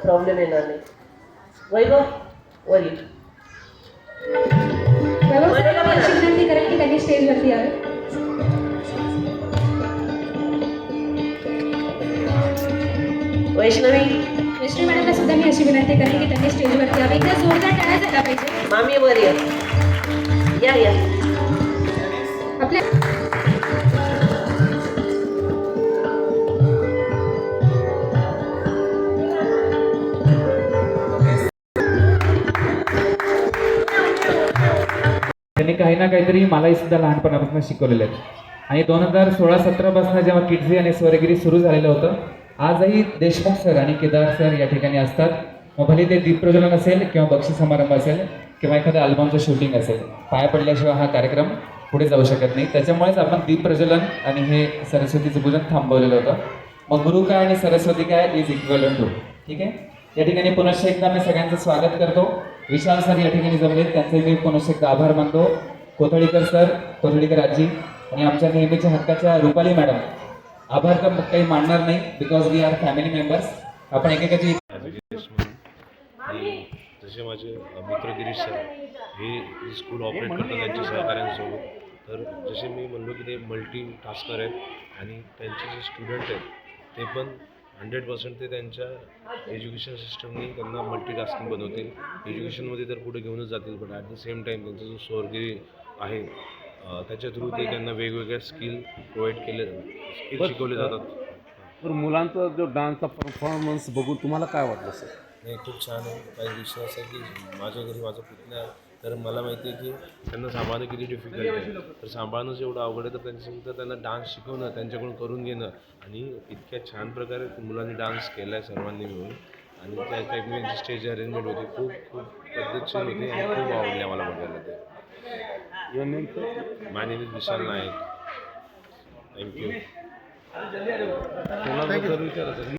Problem येणार नाही. वैभव वरील विनंती करेल की त्यांनी स्टेजवरती यावे. वैष्णवी मॅडमला सुद्धा मी अशी विनंती करेन की त्यांनी स्टेजवरती यावे. एकदा जोरदार टाळ्या झाला पाहिजे. मामी वर या आपल्या त्यांनी काही ना काहीतरी मलाही सुद्धा लहानपणापासून शिकवलेलं आहे. आणि 2016-17 पासून जेव्हा किड्झी आणि स्वरगिरी सुरू झालेलं होतं, आजही देशमुख सर आणि केदार सर या ठिकाणी असतात. मग भले ते दीप प्रज्वलन असेल किंवा बक्षीस समारंभ असेल किंवा एखाद्या अल्बमचं शूटिंग असेल, पाया पडल्याशिवाय हा कार्यक्रम पुढे जाऊ शकत नाही. त्याच्यामुळेच आपण दीप प्रज्वलन आणि हे सरस्वतीचं पूजन थांबवलेलं होतं. मग गुरु काय आणि सरस्वती काय इज इक्वल टू. ठीक आहे. या ठिकाणी पुनश्च एकदा मी सगळ्यांचं स्वागत करतो. विशाल सर या ठिकाणी जमलेत, त्यांचे मी पुनश्च एकदा आभार मानतो. कोथळीकर सर, कोथळीकर आजी आणि आमच्या नेहमीच्या हक्काच्या रुपाली मॅडम. आभार तर काही मानणार नाही, because we are family members. आपण एकेकाची जसे माझे मित्र गिरीश सर हे स्कूल ऑपरेट करतात त्यांच्या सहकाऱ्यांसोबत. तर जसे मी म्हणलो की ते मल्टी टास्कर आहेत आणि त्यांचे जे स्टुडंट आहेत ते पण 100% ते त्यांच्या एज्युकेशन सिस्टमनी त्यांना मल्टीटास्किंग बनवतील. एज्युकेशनमध्ये तर पुढे घेऊनच जातील, पण ॲट द सेम टाईम त्यांचा जो स्वरगिरी आहे त्याच्या थ्रू ते त्यांना वेगवेगळ्या स्किल शिकवले जातात. तर मुलांचा जो डान्सचा परफॉर्मन्स बघून तुम्हाला काय वाटलं सर? नाही, खूप छान आहे. काही विषय असा आहे की माझ्या घरी माझा पुतण्या आहे, तर मला माहिती आहे की त्यांना सांभाळणं किती डिफिकल्ट आहे. तर सांभाळणंच एवढं अवघड आहे, तर त्यांच्यानंतर त्यांना डान्स शिकवणं, त्यांच्याकडून करून घेणं आणि इतक्या छान प्रकारे मुलांनी डान्स केला आहे सर्वांनी मिळून. आणि त्या टाईपने त्यांची स्टेज अरेंजमेंट होती, खूप खूप पद्धतशीर होती आणि खूप आवडली मला बघायला ते. My name is Vishal Naik. Thank you.